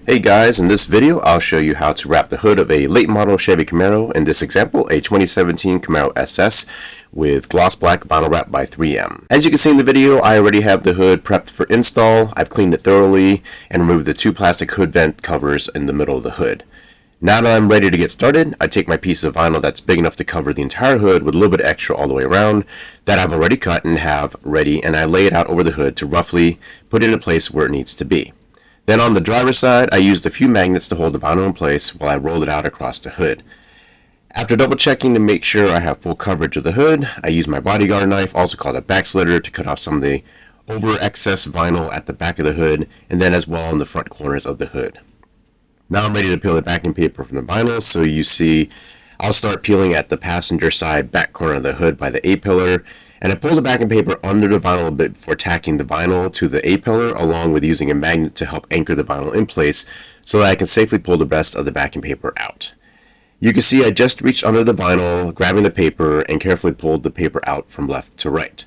Hey guys, in this video I'll show you how to wrap the hood of a late model Chevy Camaro, in this example a 2017 Camaro SS with gloss black vinyl wrap by 3M. As you can see in the video, I already have the hood prepped for install. I've cleaned it thoroughly and removed the two plastic hood vent covers in the middle of the hood. Now that I'm ready to get started, I take my piece of vinyl that's big enough to cover the entire hood with a little bit extra all the way around that I've already cut and have ready, and I lay it out over the hood to roughly put it in place where it needs to be. Then on the driver's side, I used a few magnets to hold the vinyl in place while I rolled it out across the hood. After double checking to make sure I have full coverage of the hood, I used my bodyguard knife, also called a back slitter, to cut off some of the over excess vinyl at the back of the hood and then as well in the front corners of the hood. Now I'm ready to peel the backing paper from the vinyl, so you see I'll start peeling at the passenger side back corner of the hood by the A-pillar, and I pull the backing paper under the vinyl a bit before tacking the vinyl to the A-pillar, along with using a magnet to help anchor the vinyl in place so that I can safely pull the rest of the backing paper out. You can see I just reached under the vinyl, grabbing the paper, and carefully pulled the paper out from left to right.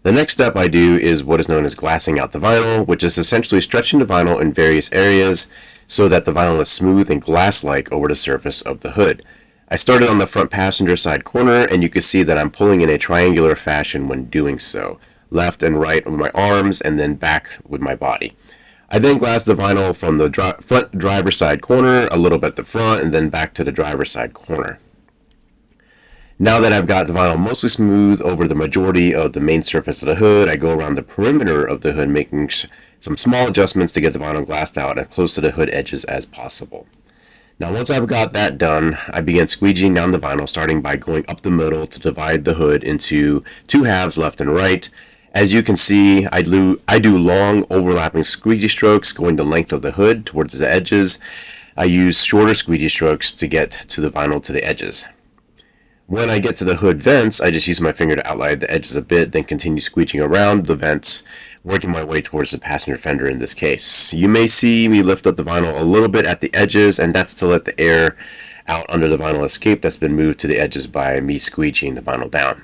The next step I do is what is known as glassing out the vinyl, which is essentially stretching the vinyl in various areas so that the vinyl is smooth and glass-like over the surface of the hood. I started on the front passenger side corner, and you can see that I'm pulling in a triangular fashion when doing so, left and right with my arms and then back with my body. I then glassed the vinyl from the front driver's side corner, a little bit at the front, and then back to the driver's side corner. Now that I've got the vinyl mostly smooth over the majority of the main surface of the hood, I go around the perimeter of the hood, making some small adjustments to get the vinyl glassed out as close to the hood edges as possible. Now once I've got that done, I begin squeegeeing down the vinyl, starting by going up the middle to divide the hood into two halves, left and right. As you can see, I do long overlapping squeegee strokes going the length of the hood towards the edges. I use shorter squeegee strokes to get to the vinyl to the edges. When I get to the hood vents, I just use my finger to outline the edges a bit, then continue squeegeeing around the vents, working my way towards the passenger fender in this case. You may see me lift up the vinyl a little bit at the edges, and that's to let the air out under the vinyl escape that's been moved to the edges by me squeegeeing the vinyl down.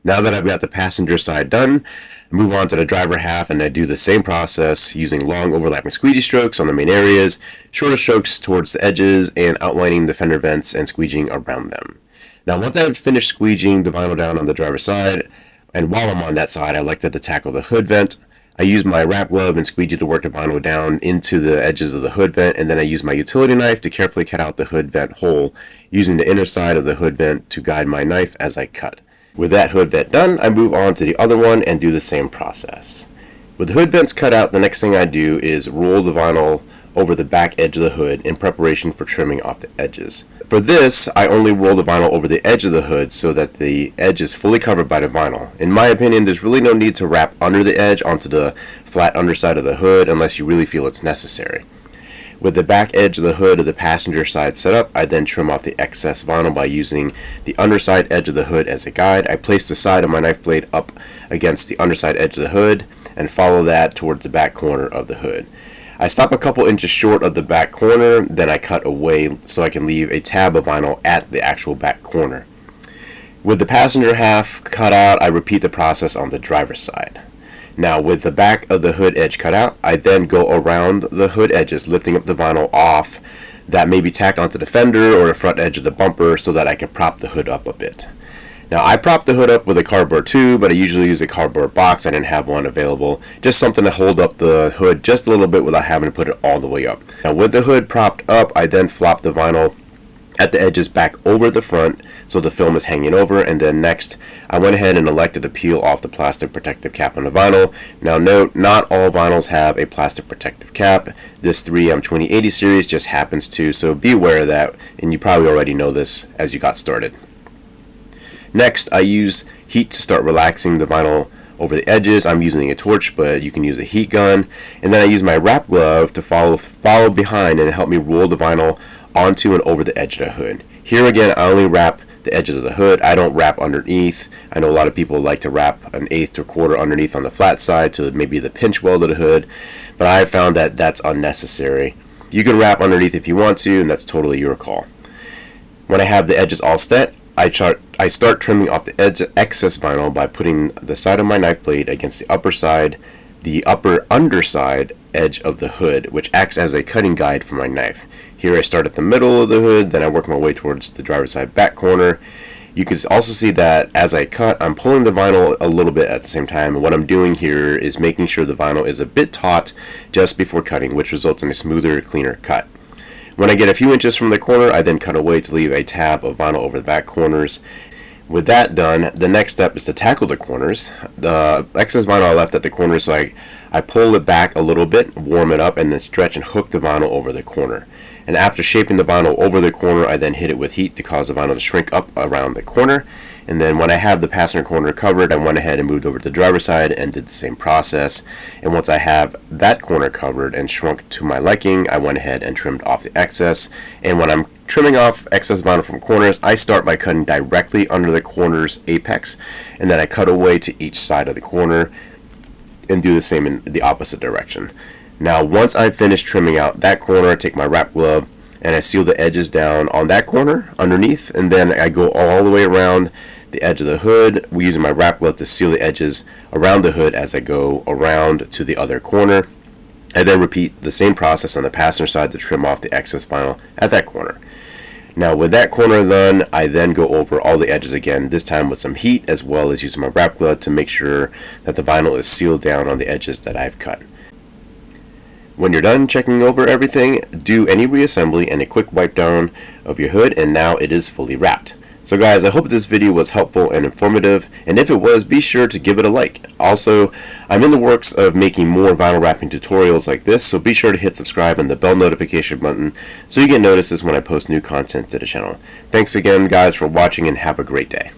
Now that I've got the passenger side done, I move on to the driver half, and I do the same process using long overlapping squeegee strokes on the main areas, shorter strokes towards the edges, and outlining the fender vents and squeegeeing around them. Now once I've finished squeegeeing the vinyl down on the driver's side, and while I'm on that side, I like to tackle the hood vent. I use my wrap glove and squeegee to work the vinyl down into the edges of the hood vent, and then I use my utility knife to carefully cut out the hood vent hole, using the inner side of the hood vent to guide my knife as I cut. With that hood vent done, I move on to the other one and do the same process. With the hood vents cut out, the next thing I do is roll the vinyl over the back edge of the hood in preparation for trimming off the edges. For this, I only roll the vinyl over the edge of the hood so that the edge is fully covered by the vinyl. In my opinion, there's really no need to wrap under the edge onto the flat underside of the hood unless you really feel it's necessary. With the back edge of the hood of the passenger side set up, I then trim off the excess vinyl by using the underside edge of the hood as a guide. I place the side of my knife blade up against the underside edge of the hood and follow that towards the back corner of the hood. I stop a couple inches short of the back corner, then I cut away so I can leave a tab of vinyl at the actual back corner. With the passenger half cut out, I repeat the process on the driver's side. Now with the back of the hood edge cut out, I then go around the hood edges, lifting up the vinyl off that may be tacked onto the fender or the front edge of the bumper so that I can prop the hood up a bit. Now I prop the hood up with a cardboard tube, but I usually use a cardboard box. I didn't have one available. Just something to hold up the hood just a little bit without having to put it all the way up. Now with the hood propped up, I then flop the vinyl at the edges back over the front so the film is hanging over, and then next I went ahead and elected to peel off the plastic protective cap on the vinyl. Now note, not all vinyls have a plastic protective cap. This 3M 2080 series just happens to, so be aware of that, and you probably already know this as you got started. Next, I use heat to start relaxing the vinyl over the edges. I'm using a torch, but you can use a heat gun. And then I use my wrap glove to follow behind and help me roll the vinyl onto and over the edge of the hood. Here again, I only wrap the edges of the hood. I don't wrap underneath. I know a lot of people like to wrap an eighth or quarter underneath on the flat side to maybe the pinch weld of the hood, but I have found that that's unnecessary. You can wrap underneath if you want to, and that's totally your call. When I have the edges all set, I start trimming off the excess vinyl by putting the side of my knife blade against the upper underside edge of the hood, which acts as a cutting guide for my knife. Here I start at the middle of the hood, then I work my way towards the driver's side back corner. You can also see that as I cut, I'm pulling the vinyl a little bit at the same time, and what I'm doing here is making sure the vinyl is a bit taut just before cutting, which results in a smoother, cleaner cut. When I get a few inches from the corner, I then cut away to leave a tab of vinyl over the back corners. With that done, the next step is to tackle the corners. The excess vinyl I left at the corner, so I pull it back a little bit, warm it up, and then stretch and hook the vinyl over the corner. And after shaping the vinyl over the corner, I then hit it with heat to cause the vinyl to shrink up around the corner. And then when I have the passenger corner covered, I went ahead and moved over to the driver's side and did the same process. And once I have that corner covered and shrunk to my liking, I went ahead and trimmed off the excess. And when I'm trimming off excess vinyl from corners, I start by cutting directly under the corner's apex, and then I cut away to each side of the corner and do the same in the opposite direction. Now once I've finished trimming out that corner, I take my wrap glove and I seal the edges down on that corner underneath, and then I go all the way around the edge of the hood. We're using my wrap glove to seal the edges around the hood as I go around to the other corner. I then repeat the same process on the passenger side to trim off the excess vinyl at that corner. Now with that corner done, I then go over all the edges again, this time with some heat, as well as using my wrap glove to make sure that the vinyl is sealed down on the edges that I've cut. When you're done checking over everything, do any reassembly and a quick wipe down of your hood, and now it is fully wrapped. So guys, I hope this video was helpful and informative, and if it was, be sure to give it a like. Also, I'm in the works of making more vinyl wrapping tutorials like this, so be sure to hit subscribe and the bell notification button so you get notices when I post new content to the channel. Thanks again guys for watching, and have a great day.